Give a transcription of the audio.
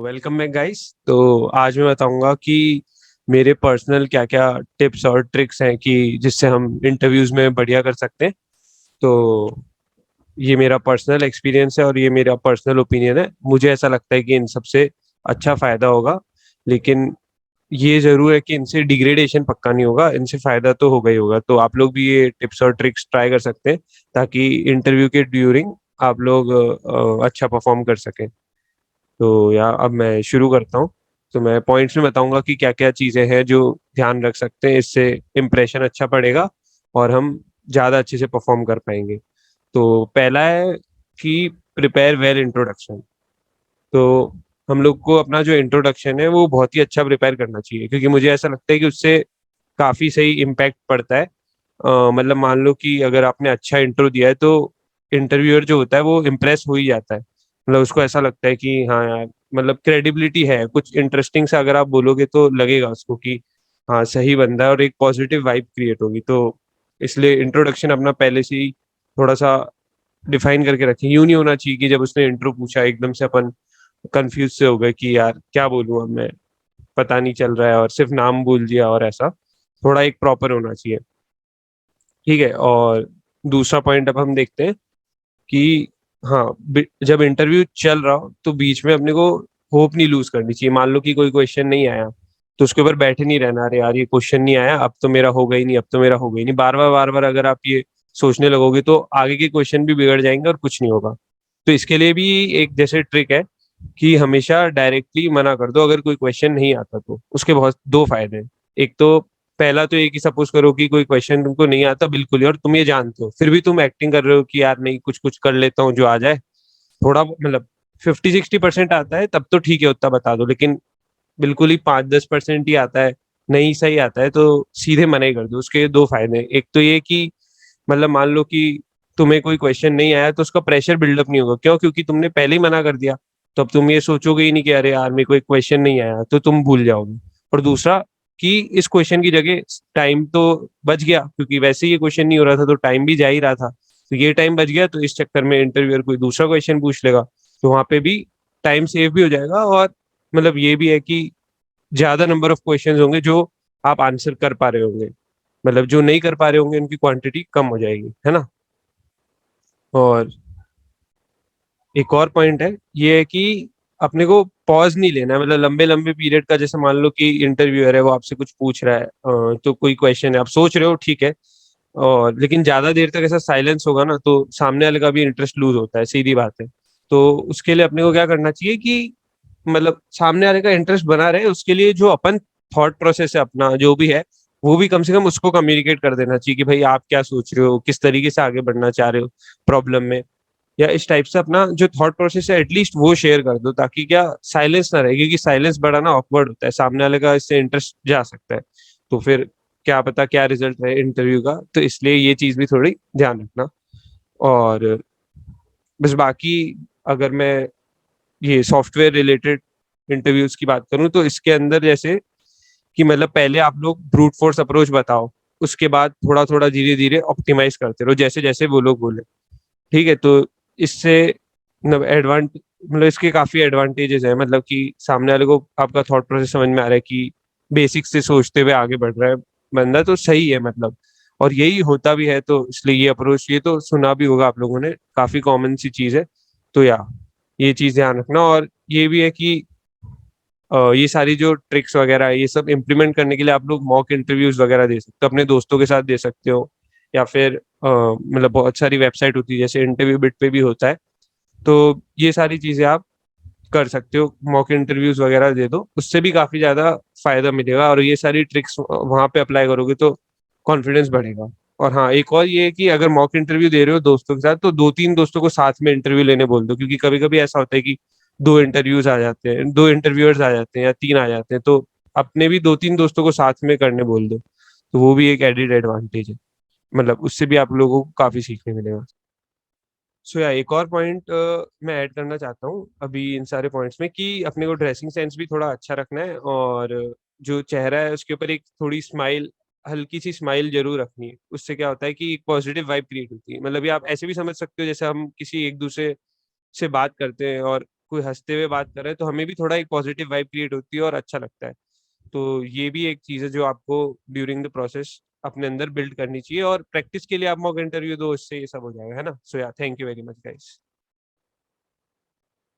Welcome back guys. तो आज मैं बताऊंगा कि मेरे पर्सनल क्या क्या टिप्स और ट्रिक्स हैं कि जिससे हम इंटरव्यूज में बढ़िया कर सकते हैं। तो ये मेरा पर्सनल एक्सपीरियंस है और ये मेरा पर्सनल ओपिनियन है। मुझे ऐसा लगता है कि इन सबसे अच्छा फायदा होगा, लेकिन ये जरूर है कि इनसे डिग्रेडेशन पक्का नहीं होगा। इनसे फायदा तो होगा ही होगा। तो आप लोग भी ये टिप्स और ट्रिक्स ट्राई कर सकते हैं ताकि इंटरव्यू के ड्यूरिंग आप लोग अच्छा परफॉर्म कर सकें। तो यार अब मैं शुरू करता हूँ। तो मैं पॉइंट्स में बताऊंगा कि क्या क्या चीज़ें हैं जो ध्यान रख सकते हैं, इससे इम्प्रेशन अच्छा पड़ेगा और हम ज़्यादा अच्छे से परफॉर्म कर पाएंगे। तो पहला है कि प्रिपेयर वेल इंट्रोडक्शन। तो हम लोग को अपना जो इंट्रोडक्शन है वो बहुत ही अच्छा प्रिपेयर करना चाहिए, क्योंकि मुझे ऐसा लगता है कि उससे काफ़ी सही इम्पैक्ट पड़ता है। मतलब मान लो कि अगर आपने अच्छा इंट्रो दिया है तो इंटरव्यूअर जो होता है वो इम्प्रेस हो ही जाता है। मतलब उसको ऐसा लगता है कि हाँ यार, मतलब क्रेडिबिलिटी है, कुछ इंटरेस्टिंग से अगर आप बोलोगे तो लगेगा उसको कि हाँ सही बंदा है, और एक पॉजिटिव वाइब क्रिएट होगी। तो इसलिए इंट्रोडक्शन अपना पहले से ही थोड़ा सा डिफाइन करके रखें। यूं नहीं होना चाहिए कि जब उसने इंट्रो पूछा एकदम से अपन कंफ्यूज से हो गए कि यार क्या बोलूँ अब मैं, पता नहीं चल रहा है और सिर्फ नाम बोल दिया। और ऐसा थोड़ा एक प्रॉपर होना चाहिए। ठीक है। और दूसरा पॉइंट अब हम देखते हैं कि हाँ, जब इंटरव्यू चल रहा हो तो बीच में अपने को होप नहीं लूज करनी चाहिए। मान लो कि कोई क्वेश्चन नहीं आया तो उसके ऊपर बैठे नहीं रहना, अरे यार ये क्वेश्चन नहीं आया, अब तो मेरा होगा ही नहीं, अब तो मेरा होगा ही नहीं। बार बार अगर आप ये सोचने लगोगे तो आगे के क्वेश्चन भी बिगड़ जाएंगे और कुछ नहीं होगा। तो इसके लिए भी एक जैसे ट्रिक है कि हमेशा डायरेक्टली मना कर दो अगर कोई क्वेश्चन नहीं आता। तो उसके बहुत दो फायदे हैं। एक तो पहला तो ये कि सपोज करो कि कोई क्वेश्चन तुमको नहीं आता बिल्कुल ही, और तुम ये जानते हो, फिर भी तुम एक्टिंग कर रहे हो कि यार नहीं, कुछ कुछ कर लेता हूँ जो आ जाए। थोड़ा मतलब 50-60% आता है तब तो ठीक है, उतना बता दो। लेकिन बिल्कुल ही 5-10% ही आता है, नहीं सही आता है, तो सीधे मना ही कर दो। उसके दो फायदे हैं। एक तो ये कि मतलब मान लो कि तुम्हें कोई क्वेश्चन नहीं आया तो उसका प्रेशर बिल्डअप नहीं होगा। क्यों? क्योंकि तुमने पहले ही मना कर दिया। तो अब तुम ये सोचोगे ही नहीं कि अरे यार मेरे को एक क्वेश्चन नहीं आया, तो तुम भूल जाओगे। और दूसरा कि इस क्वेश्चन की जगह टाइम तो बच गया, क्योंकि वैसे ही ये क्वेश्चन नहीं हो रहा था तो टाइम भी जा ही रहा था। तो ये टाइम बच गया, तो इस चक्कर में इंटरव्यूअर कोई दूसरा क्वेश्चन पूछ लेगा, तो वहां पे भी टाइम सेव भी हो जाएगा। और मतलब ये भी है कि ज्यादा नंबर ऑफ क्वेश्चंस होंगे जो आप आंसर कर पा रहे होंगे। मतलब जो नहीं कर पा रहे होंगे उनकी क्वांटिटी कम हो जाएगी, है ना। और एक और पॉइंट है, ये है कि अपने को पॉज नहीं लेना है। मतलब लंबे लंबे पीरियड का, जैसे मान लो कि इंटरव्यूअर है वो आपसे कुछ पूछ रहा है, तो कोई क्वेश्चन है आप सोच रहे हो, ठीक है। और लेकिन ज्यादा देर तक ऐसा साइलेंस होगा ना तो सामने वाले का भी इंटरेस्ट लूज होता है, सीधी बात है। तो उसके लिए अपने को क्या करना चाहिए कि मतलब सामने वाले का इंटरेस्ट बना रहे, उसके लिए जो अपन थॉट प्रोसेस है अपना जो भी है, वो भी कम से कम उसको कम्युनिकेट कर देना चाहिए कि भाई आप क्या सोच रहे हो, किस तरीके से आगे बढ़ना चाह रहे हो प्रॉब्लम में, या इस टाइप से अपना जो थॉट प्रोसेस है एटलीस्ट वो शेयर कर दो, ताकि क्या साइलेंस ना रहे। क्योंकि साइलेंस बड़ा ना ऑकवर्ड होता है, सामने वाले का इससे इंटरेस्ट जा सकता है। तो फिर क्या पता क्या रिजल्ट रहे इंटरव्यू का। तो इसलिए ये चीज भी थोड़ी ध्यान रखना। और बस बाकी अगर मैं ये सॉफ्टवेयर रिलेटेड इंटरव्यूज की बात करूं तो इसके अंदर जैसे कि मतलब पहले आप लोग ब्रूट फोर्स अप्रोच बताओ, उसके बाद थोड़ा थोड़ा धीरे धीरे ऑप्टिमाइज करते रहो जैसे जैसे वो लोग बोले। ठीक है। तो इससे मतलब मतलब इसके काफी एडवांटेजेस है। मतलब कि सामने वाले को आपका थॉट प्रोसेस समझ में आ रहा है कि बेसिक से सोचते हुए आगे बढ़ रहा है बंदा, तो सही है मतलब। और यही होता भी है, तो इसलिए ये अप्रोच, ये तो सुना भी होगा आप लोगों ने, काफी कॉमन सी चीज है। तो ये चीज ध्यान रखना। और ये भी है कि ये सारी जो ट्रिक्स वगैरह है, ये सब इम्प्लीमेंट करने के लिए आप लोग मॉक इंटरव्यूज वगैरह दे सकते हो, अपने दोस्तों के साथ दे सकते हो। या फिर मतलब बहुत सारी वेबसाइट होती है, जैसे इंटरव्यू बिट पे भी होता है। तो ये सारी चीजें आप कर सकते हो, मॉक इंटरव्यूज वगैरह दे दो, उससे भी काफी ज्यादा फायदा मिलेगा। और ये सारी ट्रिक्स वहां पे अप्लाई करोगे तो कॉन्फिडेंस बढ़ेगा। और हाँ, एक और ये है कि अगर मॉक इंटरव्यू दे रहे हो दोस्तों के साथ तो 2-3 दोस्तों को साथ में इंटरव्यू लेने बोल दो, क्योंकि कभी कभी ऐसा होता है कि दो इंटरव्यूज आ जाते हैं, दो इंटरव्यूअर्स आ जाते हैं या तीन आ जाते हैं, तो अपने भी 2-3 दोस्तों को साथ में करने बोल दो। तो वो भी एक एडिड एडवांटेज है। मतलब उससे भी आप लोगों को काफी सीखने मिलेगा। सो या एक और पॉइंट मैं ऐड करना चाहता हूँ अभी इन सारे पॉइंट्स में, कि अपने को ड्रेसिंग सेंस भी थोड़ा अच्छा रखना है। और जो चेहरा है उसके ऊपर एक थोड़ी स्माइल, हल्की सी स्माइल जरूर रखनी है। उससे क्या होता है कि एक पॉजिटिव वाइब क्रिएट होती है। मतलब ये आप ऐसे भी समझ सकते हो जैसे हम किसी एक दूसरे से बात करते हैं और कोई हंसते हुए बात कर रहा है तो हमें भी थोड़ा एक पॉजिटिव वाइब क्रिएट होती है और अच्छा लगता है। तो ये भी एक चीज है जो आपको ड्यूरिंग द प्रोसेस अपने अंदर बिल्ड करनी चाहिए, और प्रैक्टिस के लिए आप मॉक इंटरव्यू दो, इससे ये सब हो जाएगा, है ना। सो या thank you very much guys.